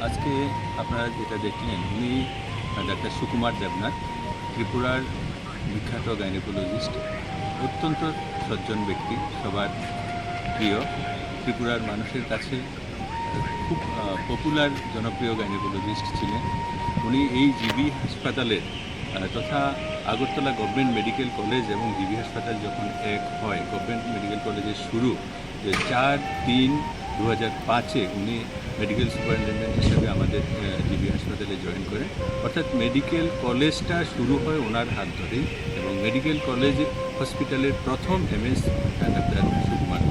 আজকে আপনারা যেটা দেখলেন, উনি ডাক্তার সুকুমার দেবনাথ, ত্রিপুরার বিখ্যাত গাইনোকোলজিস্ট, অত্যন্ত সজ্জন ব্যক্তি, সবার প্রিয়, ত্রিপুরার মানুষের কাছে খুব পপুলার জনপ্রিয় গাইনোকোলজিস্ট ছিলেন। উনি এই জিবি হাসপাতালের তথা আগরতলা গভর্নমেন্ট মেডিকেল কলেজ এবং জিবি হাসপাতাল যখন এক হয়, গভর্নমেন্ট মেডিকেল কলেজের শুরু 4/3/2005 উনি মেডিকেল সুপারিনটেন্ডেন্ট হিসেবে আমাদের জিবি হাসপাতালে জয়েন করেন। অর্থাৎ মেডিকেল কলেজটা শুরু হয় ওনার হাত ধরেই, এবং মেডিকেল কলেজ হসপিটালের প্রথম এমএস ডাক্তার সুকুমার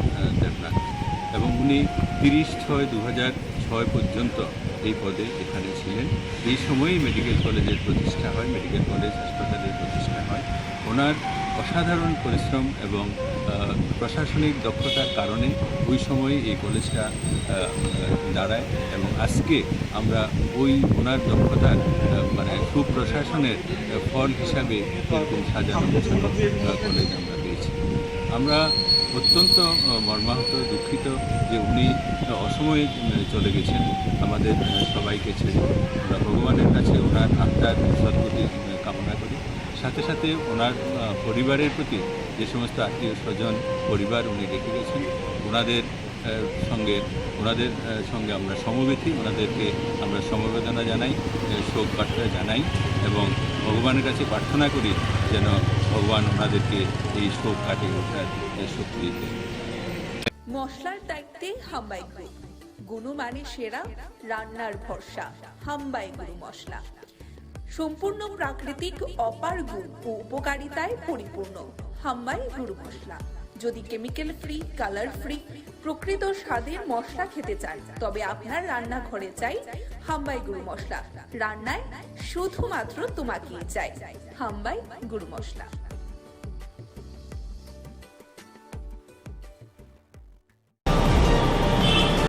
দেবনাথ, এবং উনি 30/6/2006 পর্যন্ত এই পদে এখানে ছিলেন। এই সময়ই মেডিকেল কলেজের প্রতিষ্ঠা হয়, মেডিকেল কলেজ হাসপাতালের প্রতিষ্ঠা হয়। ওনার অসাধারণ পরিশ্রম এবং প্রশাসনিক দক্ষতার কারণে ওই সময়ে এই কলেজটা দাঁড়ায়, এবং আজকে আমরা ওই ওনার দক্ষতার মানে সুপ্রশাসনের ফল হিসাবে এরকম সাজানো গোছানো কলেজ আমরা পেয়েছি। আমরা অত্যন্ত মর্মাহত, দুঃখিত যে উনি অসময়ে চলে গেছেন আমাদের সবাইকে ছেড়ে। আমরা ভগবানের কাছে ওনার আত্মার সদ্গতি কামনা করি। সাথে সাথে ওনার পরিবারের প্রতি যে সমস্ত আত্মীয় স্বজন পরিবার উনি রেখে গেছেন, ওনাদের সঙ্গে আমরা সমবেতি, ওনাদেরকে আমরা সমবেদনা জানাই, শোক বার্তা জানাই, এবং ভগবানের কাছে প্রার্থনা করি যেন ভগবান ওনাদেরকে এই শোক কাটিয়ে ওঠার শক্তি দেন। মশলার দায়িত্বে হাম্বাই গ্রুপ, গুণমানে সেরা, রান্নার ভরসা। হাম্বাই গুরু মশলা সম্পূর্ণ প্রাকৃতিক, অপার গুণ ও উপকারিতায় পরিপূর্ণ। হাম্বাই গুরু মশলা। যদি কেমিক্যাল ফ্রি, কালার ফ্রি, প্রকৃত স্বাদের মশলা খেতে চান, তবে আপনার রান্নাঘরে চাই হাম্বাই গুরু মশলা। রান্নায় শুধুমাত্র তোমাকেই চাই হাম্বাই গুরু মশলা।